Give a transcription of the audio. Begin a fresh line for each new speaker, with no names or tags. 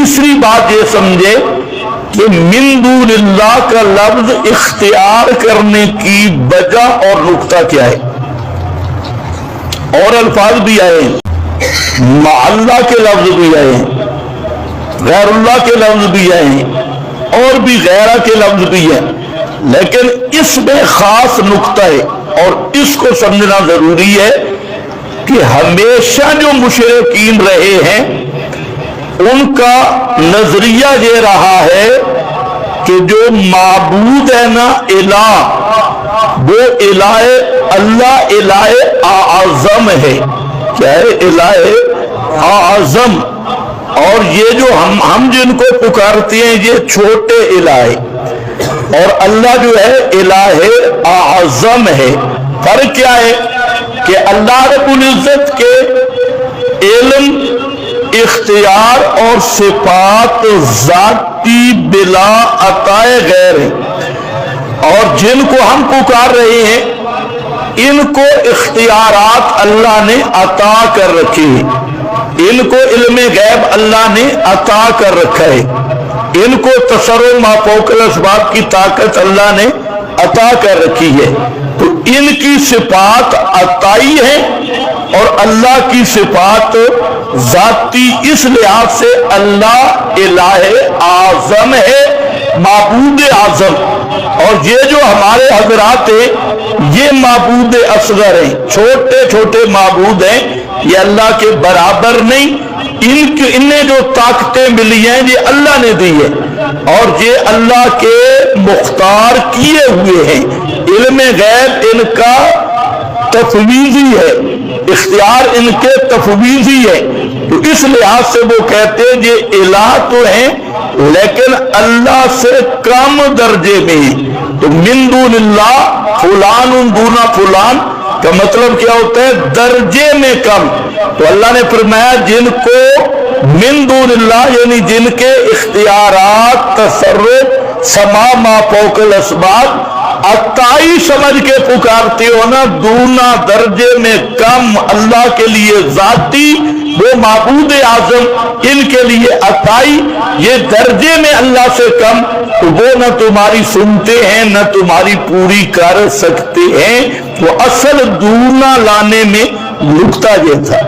تیسری بات یہ سمجھے کہ من دون اللہ کا لفظ اختیار کرنے کی وجہ اور نقطہ کیا ہے. اور الفاظ بھی آئے ہیں، مع اللہ کے لفظ بھی آئے ہیں، غیر اللہ کے لفظ بھی آئے ہیں، اور بھی غیرہ کے لفظ بھی ہیں، لیکن اس میں خاص نقطہ ہے اور اس کو سمجھنا ضروری ہے کہ ہمیشہ جو مشرکین رہے ہیں ان کا نظریہ یہ رہا ہے کہ جو معبود ہے نا الہ، وہ الہ اللہ الہ اعظم ہے. کیا ہے؟ الہ اعظم. اور یہ جو ہم جن کو پکارتے ہیں یہ چھوٹے الہ ہے، اور اللہ جو ہے الہ اعظم ہے. فرق کیا ہے کہ اللہ رب العزت کے علم، اختیار اور صفات ذاتی بلا عطائے غیر ہیں، اور جن کو ہم پکار رہے ہیں ان کو اختیارات اللہ نے عطا کر رکھے ہیں، ان کو علم غیب اللہ نے عطا کر رکھا ہے، ان کو تصرف ما فوق الاسباب کی طاقت اللہ نے عطا کر رکھی ہے. تو ان کی صفات عطائی ہے اور اللہ کی صفات ذاتی. اس لحاظ سے اللہ الہ اعظم ہے، معبود اعظم. اور یہ جو ہمارے حضرات ہیں یہ معبود اصغر ہیں، چھوٹے چھوٹے معبود ہیں، یہ اللہ کے برابر نہیں. انہیں جو طاقتیں ملی ہیں یہ اللہ نے دی ہے، اور یہ اللہ کے مختار کیے ہوئے ہیں. علم غیب ان کا تفویضی ہے، اختیار ان کے تفویضی ہے. تو اس لحاظ سے وہ کہتے ہیں یہ الہ تو ہیں لیکن اللہ سے کم درجے میں ہیں. تو من دون اللہ فلان دون فلان کا مطلب کیا ہوتا ہے؟ درجے میں کم. تو اللہ نے فرمایا جن کو من دون اللہ یعنی جن کے اختیارات، تصرف سما ما فوق الاسباب عطائی سمجھ کے پکارتے ہو نا، دونا درجے میں کم اللہ کے لیے ذاتی، وہ معبود اعظم ان کے لیے عطائی، یہ درجے میں اللہ سے کم. تو وہ نہ تمہاری سنتے ہیں نہ تمہاری پوری کر سکتے ہیں. وہ اصل دونا لانے میں نقطہ یہ تھا.